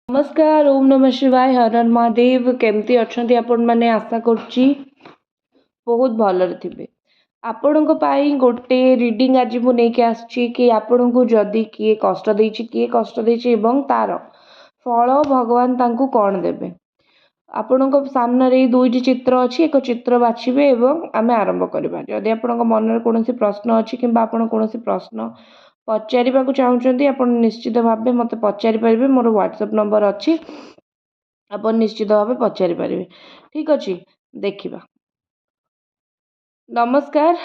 नमस्कार ओम नमः शिवाय हर हर महादेव केमती अच्छी आपण मैंने आशा करुच्ची बहुत भलरे थे आपण गोटे रिडिंग आज मुझे आसची कि आपण को जदि किए कष्ट देछि किए कष्ट देछि एवं तार फल भगवान तांकु कौन देबे आपण सामने दुईटी चित्र अच्छी एक चित्र बाछिबे एवं आमे आरंभ करबा जदि आपण मन में कौन प्रश्न अच्छी कि आपण कौन प्रश्न पचारिबा चाहूँगी आप निश्चित भाव मत पचारि पारे मोर व्हाट्सएप नंबर अच्छी आप निश्चित भाव पचारि पारे ठीक अच्छे देखा नमस्कार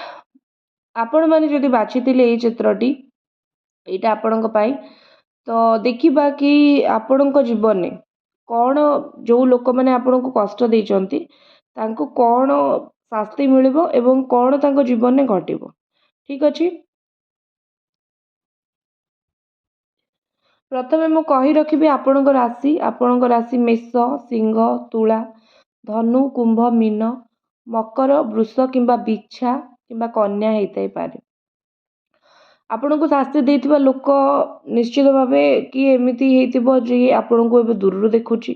आपण मैंने जदि बाछिथिले ये चित्रटी यहाँ आपण तो देखा कि आपण जीवन में कौन जो लोक मैंने आपण को कष्ट देइचंती तांको कौन शास्ति मिलिबो एवं कौन तांको जीवन में घटिबो ठीक अच्छे प्रथमे मु कही रखी आपण राशि मेष सिंह तुला धनु कुंभ मीन मकर वृष किंबा बिच्छा किंबा कन्या होता पारे आपण को शास्ति देथिबा लोक निश्चित भाव कि एमती हो जी आपण को एबे दूर देखुची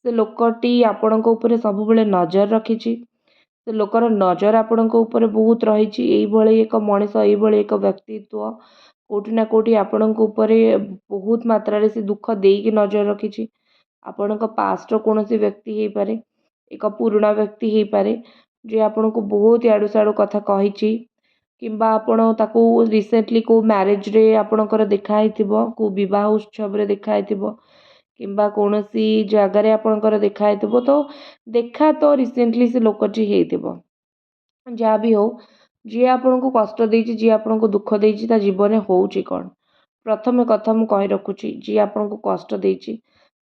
से लोकटी आपण ऊपर सब बेले नजर रखी से लोकर नजर आपण ऊपर बहुत रही एक मनीष एक व्यक्तित्व कोटि ना कोटि आपण ऊपर बहुत मात्रा से दुख देकी नजर रखी आपण पास्ट कौन व्यक्ति हो पारे एक पुराणा व्यक्ति हो पारे जे आपण को बहुत याडू साडू कथा कही किंबा आपण ताकू रिसेंटली को मैरिज रे आपणकर देखाई को विवाह उत्सव रे देखाई किंबा कौन सी जगार आपणकर देखाई तो देखा तो रिसेंटली से लोकटी हो जहाँ भी हो जी आपण को कष्ट देछि जी आपण को दुख देछि ता जीवन में होउछि कौन प्रथम कथा मु कहि रखुछि जी आपण को कष्ट देछि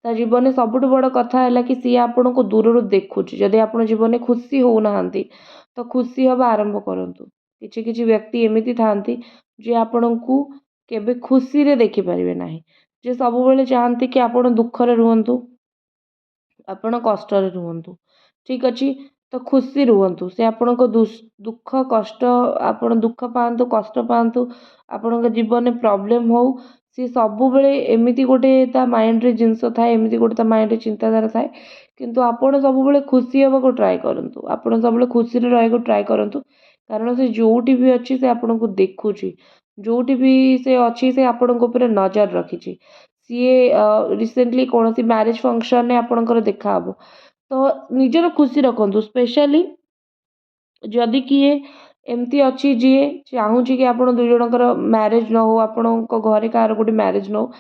ता जीवन में सबुठ बड़ कथा है कि सी आपण को दूर देखुछि जदि आपण जीवन में खुशी हो नाहंती तो खुशी हवा आरंभ करंतु किछि किछि व्यक्ति एमिति थांती जे आपण को केबे खुशी रे देखि परिबे नाही जे सब बेले चाहती कि आपण दुख रे रुहंतु आपण कष्ट रे रुहंतु ठीक अछि तो खुशी रुहंतु से आपण को दुख कष्ट आपण दुख पांतु कष्ट पांतु आपण जीवन में प्रॉब्लम हो सी सब बेले एमिति गोटे ता माइंड रे जिंस थाए एमिति गोटे ता माइंड रे चिंताधारा थाए किंतु आपण सब बेले खुशी हेबा को ट्राई करंतु आपण सब बेले खुशी रे रहै को ट्राई करंतु कारण से जोटी भी अच्छी से आपण को देखुची जोटी भी से अच्छी से आपण ऊपर नजर रखी सीए रिसेंटली कौन सी मैरिज फंक्शन ने आपणकर देखा हम तो निजर खुशी रखु स्पेशली जदि किए एमती अच्छी जी चाहूँगी कि आप दुई जनकर मैरिज न हो आपण घरे कहार गोटे मैरिज न हो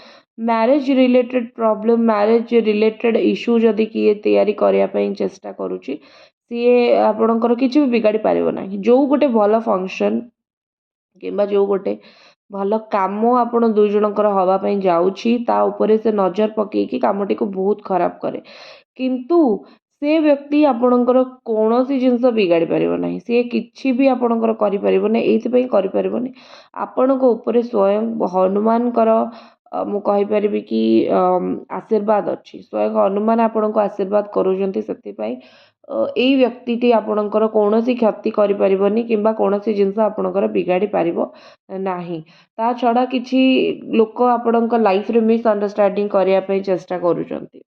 marriage related problem marriage related issue जदि किए तैयारी करने चेष्टा करुच्ची सीए आपणकर किसी भी बिगाड़ी पारिबो ना जो गोटे भल फंक्शन किंबा जो गोटे भल काम आपण दुई जनकर हवापाई जाऊँगी ता उपरे से नजर पकईकि कामटी को बहुत खराब करे किंतु से व्यक्ति आपणकर कौन सी जिनस बिगाड़ी पारिबो नाही सी किछि भी आपणकर करि पारिबो नै एइथिपई करि पारिबोनी आपणक उपरे स्वयं हनुमान मु कहि परिबि कि आशीर्वाद अच्छी स्वयं हनुमान आपण को आशीर्वाद करूछंती सेतिपई एई व्यक्तिटी आपणकर कौनसी क्षति करि पारिबोनी किंबा कौनसी जिनस आपणकर बिगाड़ी पारिबो नाही ता छड़ा किछि लोक आपणक लाइफ रे मिस अंडरस्टैंडिंग करिया पई चेष्टा करूछंती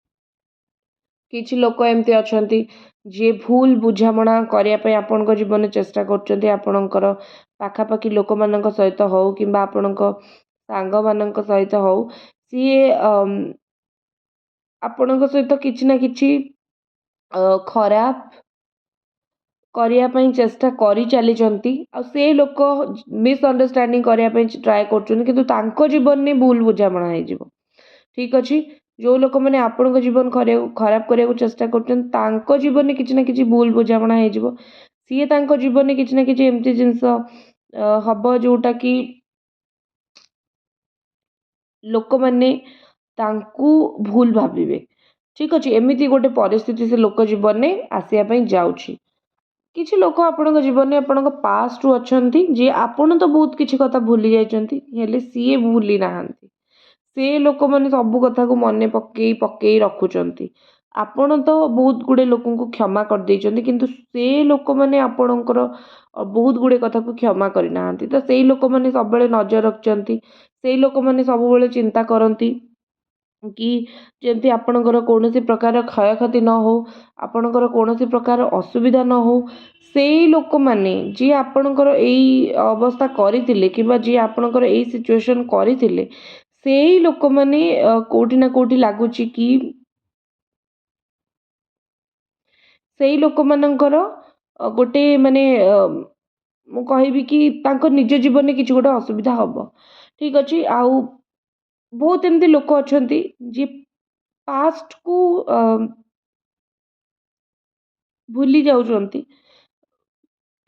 किछि लोक एमती अछंती जे भूल बुझामणा करिया पई आपणक जीवन चेष्टा करछंती आपणकर पाखापाखि लोक मानक सहित हो किंबा आपणक सांग मानक सहित हो सीए आपणक सहित किछि ना किछि खराब करिया पई चेष्टा करी चलीचंती आ से लोक मिसअंडरस्टैंडिंग करिया पई ट्राई करछंती किंतु तांको जीवन ने भूल बुझामणा हे जिवो ठीक अछि जो लोक मैंने आपण जीवन खराब करने चेष्टा कर जीवन में किसी ना किसी भूल बुझामणा हो सी जीवन में किसी ना किसी एमती जिनस हम जोटा कि लोक मैंने भूल भावे ठीक अच्छे एमती गोटे परिस्थिति से लोक जीवन में आसापी जाऊँगी किसी लोक आपण जीवन में आपण पास्ट रु अच्छा जी आपण तो बहुत किसी कथा भूली जाइए सी भूली ना से लोक मैंने सब कथा को मन पकई रखुंट आपण तो बहुत गुड़े लोक को क्षमा कर देइचंती किंतु से लोक मैंने आपणकर बहुत गुड़े कथा को क्षमा करना तो से लोक मैंने सब नजर रखिंट से लोक मैंने सब चिंता करती କି ଯେମିତି ଆପଣଙ୍କର କୌଣସି ପ୍ରକାର କ୍ଷୟକ୍ଷତି ନ ହଉ, ଆପଣଙ୍କର କୌଣସି ପ୍ରକାର ଅସୁବିଧା ନ ହଉ। ସେଇ ଲୋକମାନେ ଯିଏ ଆପଣଙ୍କର ଏଇ ଅବସ୍ଥା କରିଥିଲେ କିମ୍ବା ଯିଏ ଆପଣଙ୍କର ଏଇ ସିଚୁଏସନ୍ କରିଥିଲେ, ସେଇ ଲୋକମାନେ କୋଉଠି ନା କୋଉଠି ଲାଗୁଛି କି ସେଇ ଲୋକମାନଙ୍କର ଗୋଟେ ମାନେ ମୁଁ କହିବି କି ତାଙ୍କ ନିଜ ଜୀବନରେ କିଛି ଗୋଟେ ଅସୁବିଧା ହବ। ଠିକ୍ ଅଛି। ଆଉ ବହୁତ ଏମିତି ଲୋକ ଅଛନ୍ତି ଯିଏ ପାଷ୍ଟକୁ ଭୁଲି ଯାଉଛନ୍ତି।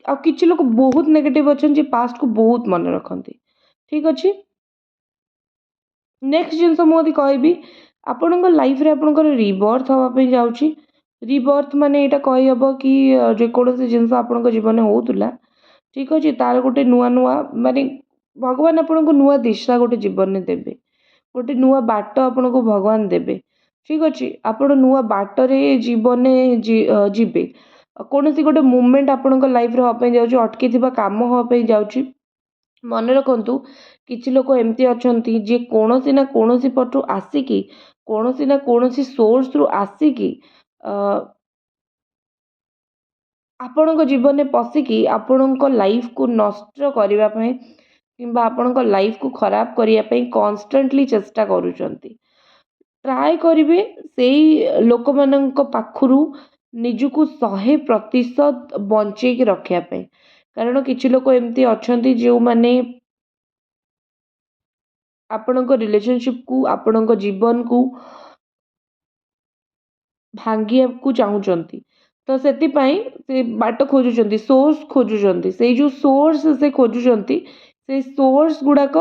ଆଉ କିଛି ଲୋକ ବହୁତ ନେଗେଟିଭ୍ ଅଛନ୍ତି ଯିଏ ପାଷ୍ଟକୁ ବହୁତ ମନେ ରଖନ୍ତି। ଠିକ୍ ଅଛି। ନେକ୍ସଟ ଜିନିଷ ମୁଁ ଯଦି କହିବି, ଆପଣଙ୍କ ଲାଇଫରେ ଆପଣଙ୍କର ରିବର୍ଥ ହେବା ପାଇଁ ଯାଉଛି। ରିବର୍ଥ ମାନେ ଏଇଟା କହିହେବ କି ଯେକୌଣସି ଜିନିଷ ଆପଣଙ୍କ ଜୀବନରେ ହେଉଥିଲା, ଠିକ୍ ଅଛି, ତାର ଗୋଟେ ନୂଆ ନୂଆ ମାନେ ଭଗବାନ ଆପଣଙ୍କୁ ନୂଆ ଦିଶା ଗୋଟେ ଜୀବନରେ ଦେବେ। ଗୋଟେ ନୂଆ ବାଟ ଆପଣଙ୍କୁ ଭଗବାନ ଦେବେ। ଠିକ୍ ଅଛି। ଆପଣ ନୂଆ ବାଟରେ ଜୀବନରେ ଯିବେ। କୌଣସି ଗୋଟେ ମୁଭମେଣ୍ଟ ଆପଣଙ୍କ ଲାଇଫରେ ହେବା ପାଇଁ ଯାଉଛି, ଅଟକିଥିବା କାମ ହେବା ପାଇଁ ଯାଉଛି। ମନେ ରଖନ୍ତୁ, କିଛି ଲୋକ ଏମିତି ଅଛନ୍ତି ଯିଏ କୌଣସି ନା କୌଣସି ପଟୁ ଆସିକି, କୌଣସି ନା କୌଣସି ସୋର୍ସରୁ ଆସିକି ଆପଣଙ୍କ ଜୀବନରେ ପଶିକି ଆପଣଙ୍କ ଲାଇଫକୁ ନଷ୍ଟ କରିବା ପାଇଁ କିମ୍ବା ଆପଣଙ୍କ ଲାଇଫକୁ ଖରାପ କରିବା ପାଇଁ କନଷ୍ଟାଣ୍ଟଲି ଚେଷ୍ଟା କରୁଛନ୍ତି। ଟ୍ରାଏ କରିବେ ସେଇ ଲୋକମାନଙ୍କ ପାଖରୁ ନିଜକୁ 100% ବଞ୍ଚେଇକି ରଖିବା ପାଇଁ। କାରଣ କିଛି ଲୋକ ଏମିତି ଅଛନ୍ତି ଯେଉଁମାନେ ଆପଣଙ୍କ ରିଲେସନସିପକୁ, ଆପଣଙ୍କ ଜୀବନକୁ ଭାଙ୍ଗିବାକୁ ଚାହୁଁଛନ୍ତି। ତ ସେଥିପାଇଁ ସେ ବାଟ ଖୋଜୁଛନ୍ତି, ସୋର୍ସ ଖୋଜୁଛନ୍ତି। ସେଇ ଯେଉଁ ସୋର୍ସ ସେ ଖୋଜୁଛନ୍ତି, ସେଇ ସୋର୍ସ ଗୁଡ଼ାକ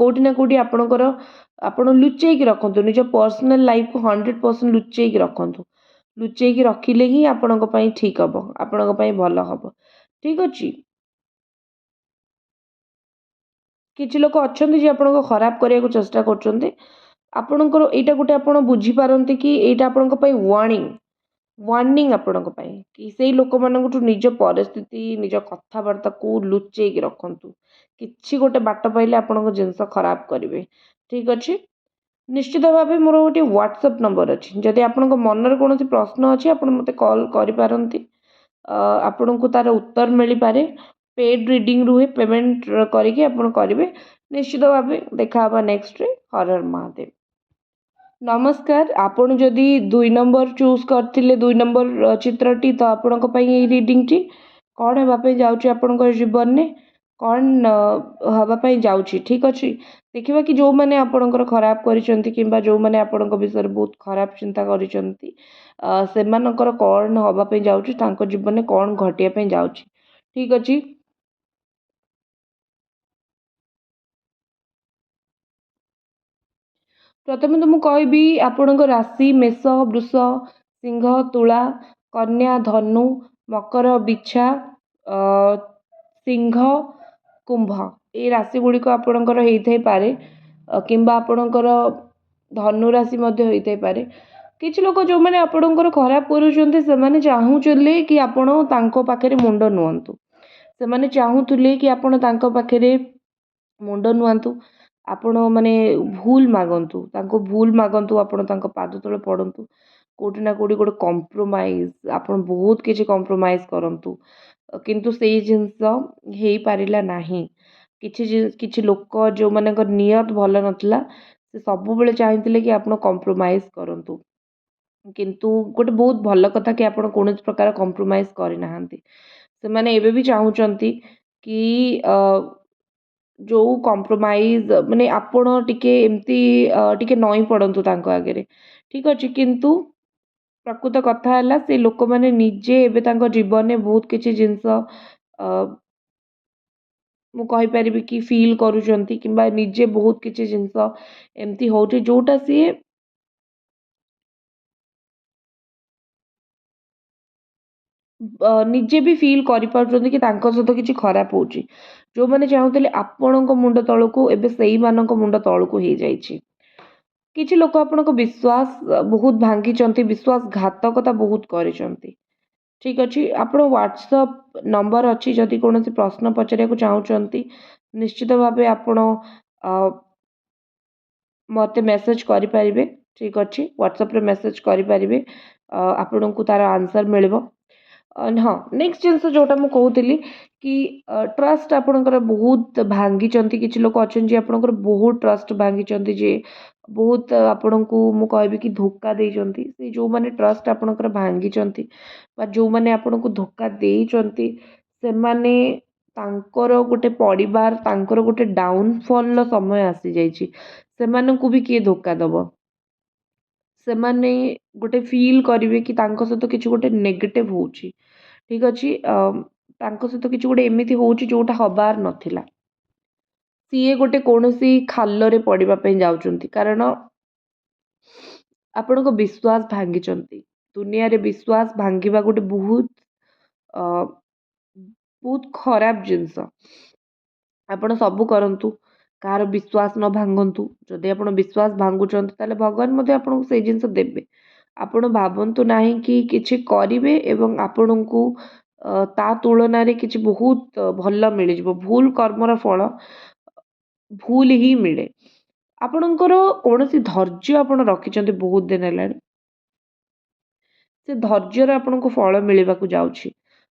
କୋଉଠି ନା କୋଉଠି ଆପଣ ଲୁଚେଇକି ରଖନ୍ତୁ। ନିଜ ପର୍ସନାଲ ଲାଇଫକୁ 100% ଲୁଚେଇକି ରଖନ୍ତୁ। ଲୁଚେଇକି ରଖିଲେ ହିଁ ଆପଣଙ୍କ ପାଇଁ ଠିକ୍ ହବ, ଆପଣଙ୍କ ପାଇଁ ଭଲ ହବ। ଠିକ୍ ଅଛି। କିଛି ଲୋକ ଅଛନ୍ତି ଯିଏ ଆପଣଙ୍କୁ ଖରାପ କରିବାକୁ ଚେଷ୍ଟା କରୁଛନ୍ତି। ଆପଣଙ୍କର ଏଇଟା ଗୋଟେ ଆପଣ ବୁଝିପାରନ୍ତି କି ଏଇଟା ଆପଣଙ୍କ ପାଇଁ ୱାର୍ଣ୍ଣିଂ ଆପଣଙ୍କ ପାଇଁ କି ସେଇ ଲୋକମାନଙ୍କଠୁ ନିଜ ପରିସ୍ଥିତି, ନିଜ କଥାବାର୍ତ୍ତାକୁ ଲୁଚେଇକି ରଖନ୍ତୁ। କିଛି ଗୋଟେ ବାଟ ପାଇଲେ ଆପଣଙ୍କ ଜିନିଷ ଖରାପ କରିବେ। ଠିକ୍ ଅଛି। ନିଶ୍ଚିତ ଭାବେ ମୋର ଗୋଟେ ହ୍ୱାଟ୍ସଆପ୍ ନମ୍ବର ଅଛି। ଯଦି ଆପଣଙ୍କ ମନରେ କୌଣସି ପ୍ରଶ୍ନ ଅଛି, ଆପଣ ମୋତେ କଲ୍ କରିପାରନ୍ତି। ଆପଣଙ୍କୁ ତାର ଉତ୍ତର ମିଳିପାରେ। ପେଡ୍ ରିଡ଼ିଂ ରୁହେ, ପେମେଣ୍ଟ କରିକି ଆପଣ କରିବେ। ନିଶ୍ଚିତ ଭାବେ ଦେଖାହେବା ନେକ୍ସଟରେ। ହର ହର ମହାଦେବ। ନମସ୍କାର। ଆପଣ ଯଦି 2 ନମ୍ବର ଚୁଜ୍ କରିଥିଲେ, 2 ନମ୍ବର ଚିତ୍ରଟି, ତ ଆପଣଙ୍କ ପାଇଁ ଏଇ ରିଡ଼ିଂଟି କ'ଣ ହେବା ପାଇଁ ଯାଉଛି ଆପଣଙ୍କ ଜୀବନରେ, କ'ଣ ହେବା ପାଇଁ ଯାଉଛି। ଠିକ୍ ଅଛି। ଦେଖିବା କି ଯେଉଁମାନେ ଆପଣଙ୍କର ଖରାପ କରିଛନ୍ତି କିମ୍ବା ଯେଉଁମାନେ ଆପଣଙ୍କ ବିଷୟରେ ବହୁତ ଖରାପ ଚିନ୍ତା କରିଛନ୍ତି, ସେମାନଙ୍କର କ'ଣ ହେବା ପାଇଁ ଯାଉଛି, ତାଙ୍କ ଜୀବନରେ କ'ଣ ଘଟିବା ପାଇଁ ଯାଉଛି। ଠିକ୍ ଅଛି। ପ୍ରଥମେ ତ ମୁଁ କହିବି ଆପଣଙ୍କ ରାଶି ମେଷ, ବୃଷ, ସିଂହ, ତୁଳା, କନ୍ୟା, ଧନୁ, ମକର, ବିଛା, ସିଂହ, କୁମ୍ଭ। ଏଇ ରାଶି ଗୁଡ଼ିକ ଆପଣଙ୍କର ହେଇଥାଇପାରେ, କିମ୍ବା ଆପଣଙ୍କର ଧନୁ ରାଶି ମଧ୍ୟ ହେଇଥାଇପାରେ। କିଛି ଲୋକ ଯେଉଁମାନେ ଆପଣଙ୍କର ଖରାପ କରୁଛନ୍ତି, ସେମାନେ ଚାହୁଁଥିଲେ କି ଆପଣ ତାଙ୍କ ପାଖରେ ମୁଣ୍ଡ ନୁଅନ୍ତୁ। ସେମାନେ ଚାହୁଁଥିଲେ କି ଆପଣ ତାଙ୍କ ପାଖରେ ମୁଣ୍ଡ ନୁଆନ୍ତୁ। ଆପଣ ମାନେ ଭୁଲ ମାଗନ୍ତୁ, ତାଙ୍କୁ ଭୁଲ ମାଗନ୍ତୁ, ଆପଣ ତାଙ୍କ ପାଦ ତଳେ ପଡ଼ନ୍ତୁ। କୋଉଠି ନା କୋଉଠି ଗୋଟେ କମ୍ପ୍ରୋମାଇଜ୍, ଆପଣ ବହୁତ କିଛି କମ୍ପ୍ରୋମାଇଜ୍ କରନ୍ତୁ। କିନ୍ତୁ ସେଇ ଜିନିଷ ହେଇପାରିଲା ନାହିଁ। କିଛି ଲୋକ ଯେଉଁମାନଙ୍କ ନିୟତ ଭଲ ନଥିଲା, ସେ ସବୁବେଳେ ଚାହିଁଥିଲେ କି ଆପଣ କମ୍ପ୍ରୋମାଇଜ୍ କରନ୍ତୁ। କିନ୍ତୁ ଗୋଟେ ବହୁତ ଭଲ କଥା କି ଆପଣ କୌଣସି ପ୍ରକାର କମ୍ପ୍ରୋମାଇଜ୍ କରିନାହାନ୍ତି। ସେମାନେ ଏବେ ବି ଚାହୁଁଛନ୍ତି କି ଯେଉଁ କମ୍ପ୍ରୋମାଇଜ୍ ମାନେ ଆପଣ ଟିକେ ଏମିତି ଟିକେ ନଇଁ ପଡ଼ନ୍ତୁ ତାଙ୍କ ଆଗରେ। ଠିକ୍ ଅଛି। କିନ୍ତୁ ପ୍ରକୃତ କଥା ହେଲା, ସେ ଲୋକମାନେ ନିଜେ ଏବେ ତାଙ୍କ ଜୀବନରେ ବହୁତ କିଛି ଜିନିଷ ମୁଁ କହିପାରିବି କି ଫିଲ୍ କରୁଛନ୍ତି, କିମ୍ବା ନିଜେ ବହୁତ କିଛି ଜିନିଷ ଏମିତି ହେଉଛି ଯେଉଁଟା ସିଏ ନିଜେ ବି ଫିଲ୍ କରିପାରୁଛନ୍ତି କି ତାଙ୍କ ସହିତ କିଛି ଖରାପ ହେଉଛି। ଯେଉଁମାନେ ଚାହୁଁଥିଲେ ଆପଣଙ୍କ ମୁଣ୍ଡ ତଳକୁ, ଏବେ ସେଇମାନଙ୍କ ମୁଣ୍ଡ ତଳକୁ ହେଇଯାଇଛି। କିଛି ଲୋକ ଆପଣଙ୍କ ବିଶ୍ୱାସ ବହୁତ ଭାଙ୍ଗିଛନ୍ତି, ବିଶ୍ୱାସଘାତକତା ବହୁତ କରିଛନ୍ତି। ଠିକ୍ ଅଛି। ଆପଣ ହ୍ୱାଟ୍ସଆପ୍ ନମ୍ବର ଅଛି, ଯଦି କୌଣସି ପ୍ରଶ୍ନ ପଚାରିବାକୁ ଚାହୁଁଛନ୍ତି, ନିଶ୍ଚିତ ଭାବେ ଆପଣ ମୋତେ ମେସେଜ୍ କରିପାରିବେ। ଠିକ୍ ଅଛି, ହ୍ୱାଟ୍ସଆପ୍ରେ ମେସେଜ୍ କରିପାରିବେ, ଆପଣଙ୍କୁ ତା'ର ଆନ୍ସର୍ ମିଳିବ। ହଁ, ନେକ୍ସଟ ଜିନିଷ ଯେଉଁଟା ମୁଁ କହୁଥିଲି କି ଟ୍ରଷ୍ଟ ଆପଣଙ୍କର ବହୁତ ଭାଙ୍ଗିଛନ୍ତି। କିଛି ଲୋକ ଅଛନ୍ତି ଯିଏ ଆପଣଙ୍କର ବହୁତ ଟ୍ରଷ୍ଟ ଭାଙ୍ଗିଛନ୍ତି, ଯିଏ ବହୁତ ଆପଣଙ୍କୁ ମୁଁ କହିବି କି ଧୋକା ଦେଇଛନ୍ତି। ସେ ଯେଉଁମାନେ ଟ୍ରଷ୍ଟ ଆପଣଙ୍କର ଭାଙ୍ଗିଛନ୍ତି ବା ଯେଉଁମାନେ ଆପଣଙ୍କୁ ଧୋକା ଦେଇଛନ୍ତି, ସେମାନେ ତାଙ୍କର ଗୋଟେ ପରିବାର, ତାଙ୍କର ଗୋଟେ ଡାଉନଫଲ୍ର ସମୟ ଆସିଯାଇଛି। ସେମାନଙ୍କୁ ବି କିଏ ଧୋକା ଦେବ? ସେମାନେ ଗୋଟେ ଫିଲ୍ କରିବେ କି ତାଙ୍କ ସହିତ କିଛି ଗୋଟେ ନେଗେଟିଭ୍ ହେଉଛି। ଠିକ୍ ଅଛି, ତାଙ୍କ ସହିତ କିଛି ଗୋଟେ ଏମିତି ହେଉଛି ଯେଉଁଟା ହେବାର ନଥିଲା। ସିଏ ଗୋଟେ କୌଣସି ଖାଲରେ ପଡ଼ିବା ପାଇଁ ଯାଉଛନ୍ତି, କାରଣ ଆପଣଙ୍କ ବିଶ୍ୱାସ ଭାଙ୍ଗିଛନ୍ତି। ଦୁନିଆରେ ବିଶ୍ୱାସ ଭାଙ୍ଗିବା ଗୋଟେ ବହୁତ ଖରାପ ଜିନିଷ। ଆପଣ ସବୁ କରନ୍ତୁ, କାହାର ବିଶ୍ୱାସ ନ ଭାଙ୍ଗନ୍ତୁ। ଯଦି ଆପଣ ବିଶ୍ୱାସ ଭାଙ୍ଗୁଛନ୍ତି ତାହେଲେ ଭଗବାନ ମଧ୍ୟ ଆପଣଙ୍କୁ ସେଇ ଜିନିଷ ଦେବେ। ଆପଣ ଭାବନ୍ତୁ ନାହିଁ କି କିଛି କରିବେ ଏବଂ ଆପଣଙ୍କୁ ତା ତୁଳନାରେ କିଛି ବହୁତ ଭଲ ମିଳିଯିବ। ଭୁଲ କର୍ମର ଫଳ ଭୁଲ ହିଁ ମିଳେ। ଆପଣଙ୍କର କୌଣସି ଧୈର୍ଯ୍ୟ ଆପଣ ରଖିଛନ୍ତି ବହୁତ ଦିନ ହେଲାଣି, ସେ ଧୈର୍ଯ୍ୟର ଆପଣଙ୍କୁ ଫଳ ମିଳିବାକୁ ଯାଉଛି।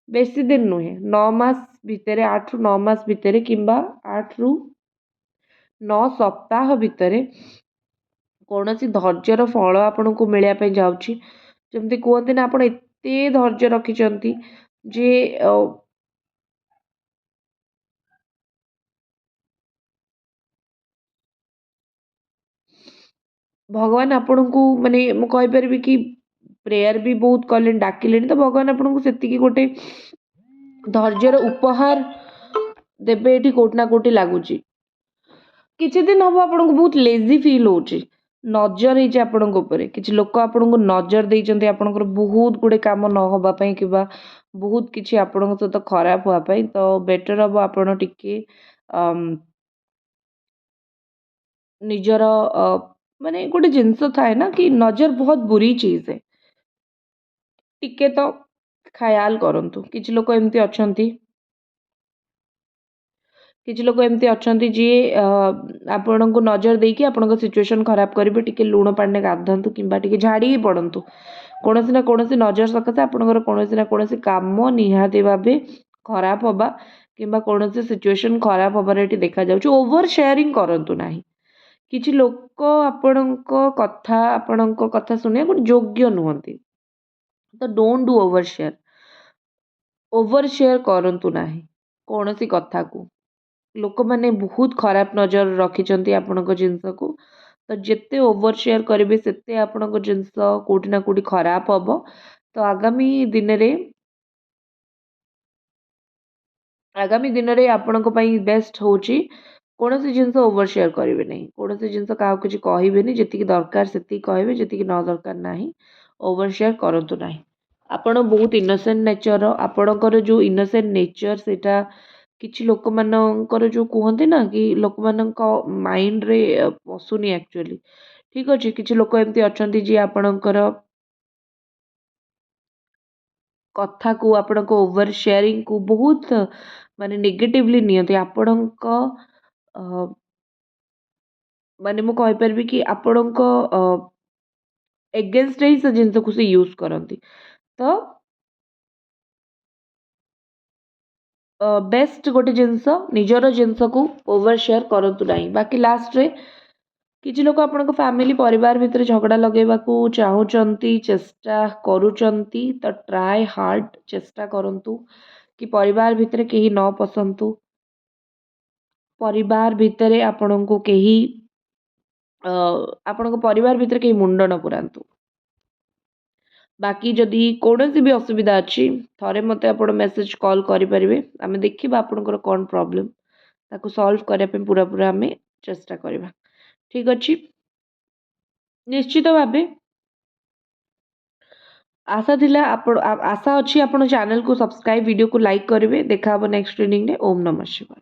ବେଶୀ ଦିନ ନୁହେଁ, 9 ମାସ ଭିତରେ, 8ରୁ 9 ମାସ ଭିତରେ କିମ୍ବା 8ରୁ 9 ସପ୍ତାହ ଭିତରେ କୌଣସି ଧୈର୍ଯ୍ୟର ଫଳ ଆପଣଙ୍କୁ ମିଳିବା ପାଇଁ ଯାଉଛି। ଯେମିତି କୁହନ୍ତି ନା, ଆପଣ ଏତେ ଧୈର୍ଯ୍ୟ ରଖିଛନ୍ତି ଯେ ଭଗବାନ ଆପଣଙ୍କୁ, ମାନେ ମୁଁ କହିପାରିବି କି ପ୍ରେୟାର ବି ବହୁତ କଲେଣି, ଡାକିଲେଣି, ତ ଭଗବାନ ଆପଣଙ୍କୁ ସେତିକି ଗୋଟେ ଧୈର୍ଯ୍ୟର ଉପହାର ଦେବେ ଏଠି କୋଉଠି ନା କୋଉଠି ଲାଗୁଛି। କିଛି ଦିନ ହେବ ଆପଣଙ୍କୁ ବହୁତ ଲେଜି ଫିଲ୍ ହେଉଛି, ନଜର ହେଇଛି ଆପଣଙ୍କ ଉପରେ। କିଛି ଲୋକ ଆପଣଙ୍କୁ ନଜର ଦେଇଛନ୍ତି ଆପଣଙ୍କର ବହୁତ ଗୁଡ଼ିଏ କାମ ନ ହେବା ପାଇଁ କିମ୍ବା ବହୁତ କିଛି ଆପଣଙ୍କ ସହିତ ଖରାପ ହେବା ପାଇଁ। ତ ବେଟର୍ ହେବ ଆପଣ ଟିକେ ନିଜର ମାନେ ଗୋଟେ ଜିନିଷ ଥାଏ ନା କି ନଜର ବହୁତ ବୁରି ଚିଜ୍ है, ଟିକେ ତ ଖ୍ୟାଲ କରନ୍ତୁ। କିଛି ଲୋକ ଏମିତି ଅଛନ୍ତି ଯିଏ ଆପଣଙ୍କୁ ନଜର ଦେଇକି ଆପଣଙ୍କ ସିଚୁଏସନ୍ ଖରାପ କରିବେ। ଟିକେ ଲୁଣ ପାଣିରେ ଗାଧାନ୍ତୁ କିମ୍ବା ଟିକେ ଝାଡ଼ି ହିଁ ପଡ଼ନ୍ତୁ। କୌଣସି ନା କୌଣସି ନଜର ସକାଶେ ଆପଣଙ୍କର କୌଣସି ନା କୌଣସି କାମ ନିହାତି ଭାବେ ଖରାପ ହେବା କିମ୍ବା କୌଣସି ସିଚୁଏସନ୍ ଖରାପ ହେବାର ଏଠି ଦେଖାଯାଉଛି। ଓଭର ସେୟାରିଂ କରନ୍ତୁ ନାହିଁ। କିଛି ଲୋକ ଆପଣଙ୍କ କଥା ଶୁଣିବାକୁ ଯୋଗ୍ୟ ନୁହନ୍ତି, ତ don't do over share. Over share କରନ୍ତୁ ନାହିଁ କୌଣସି କଥାକୁ। ଲୋକମାନେ ବହୁତ ଖରାପ ନଜର ରଖିଛନ୍ତି ଆପଣଙ୍କ ଜିନିଷକୁ। ତ ଯେତେ ଓଭର ସେୟାର କରିବେ ସେତେ ଆପଣଙ୍କ ଜିନିଷ କୋଉଠି ନା କୋଉଠି ଖରାପ ହେବ। ତ ଆଗାମୀ ଦିନରେ ଆପଣଙ୍କ ପାଇଁ ବେଷ୍ଟ ହେଉଛି କୌଣସି ଜିନିଷ ଓଭର ସେୟାର କରିବେ ନାହିଁ। କୌଣସି ଜିନିଷ କାହାକୁ କିଛି କହିବେନି। ଯେତିକି ଦରକାର ସେତିକି କହିବେ, ଯେତିକି ନ ଦରକାର ନାହିଁ। ଓଭର ସେୟାର କରନ୍ତୁ ନାହିଁ। ଆପଣ ବହୁତ ଇନୋସେଣ୍ଟ ନେଚର। ଆପଣଙ୍କର ଯେଉଁ ଇନୋସେଣ୍ଟ ନେଚର, ସେଇଟା କିଛି ଲୋକମାନଙ୍କର ଯେଉଁ କୁହନ୍ତି ନା କି ଲୋକମାନଙ୍କ ମାଇଣ୍ଡରେ ପଶୁନି ଆକ୍ଚୁଆଲି। ଠିକ୍ ଅଛି, କିଛି ଲୋକ ଏମିତି ଅଛନ୍ତି ଯିଏ ଆପଣଙ୍କର କଥାକୁ, ଆପଣଙ୍କ ଓଭର ସେୟାରିଂକୁ ବହୁତ ମାନେ ନେଗେଟିଭଲି ନିଅନ୍ତି। ଆପଣଙ୍କ ମାନେ ମୁଁ କହିପାରିବି କି ଆପଣଙ୍କ ଏଗେନଷ୍ଟରେ ହିଁ ସେ ଜିନିଷକୁ ସେ ୟୁଜ୍ କରନ୍ତି। ତ ବେଷ୍ଟ ଗୋଟେ ଜିନିଷ, ନିଜର ଜିନିଷକୁ ଓଭର ସେୟାର କରନ୍ତୁ ନାହିଁ। ବାକି ଲାଷ୍ଟରେ କିଛି ଲୋକ ଆପଣଙ୍କ ଫ୍ୟାମିଲି ପରିବାର ଭିତରେ ଝଗଡ଼ା ଲଗାଇବାକୁ ଚାହୁଁଛନ୍ତି, ଚେଷ୍ଟା କରୁଛନ୍ତି। ତ ଟ୍ରାଏ ହାର୍ଡ଼, ଚେଷ୍ଟା କରନ୍ତୁ କି ପରିବାର ଭିତରେ କେହି ନ ପଶନ୍ତୁ। ପରିବାର ଭିତରେ ଆପଣଙ୍କ ପରିବାର ଭିତରେ କେହି ମୁଣ୍ଡ ନ ପୁରାନ୍ତୁ। ବାକି ଯଦି କୌଣସି ବି ଅସୁବିଧା ଅଛି, ଥରେ ମୋତେ ଆପଣ ମେସେଜ୍ କଲ୍ କରିପାରିବେ। ଆମେ ଦେଖିବା ଆପଣଙ୍କର କ'ଣ ପ୍ରୋବ୍ଲେମ୍, ତାକୁ ସଲ୍ଭ କରିବା ପାଇଁ ପୁରାପୁରି ଆମେ ଚେଷ୍ଟା କରିବା। ଠିକ୍ ଅଛି, ନିଶ୍ଚିତ ଭାବେ ଆଶା ଅଛି ଆପଣ ଚ୍ୟାନେଲକୁ ସବସ୍କ୍ରାଇବ୍, ଭିଡ଼ିଓକୁ ଲାଇକ୍ କରିବେ। ଦେଖା ହେବ ନେକ୍ସଟ ଟ୍ରେନିଂରେ। ଓମ୍ ନମଃ ଶିବାୟ।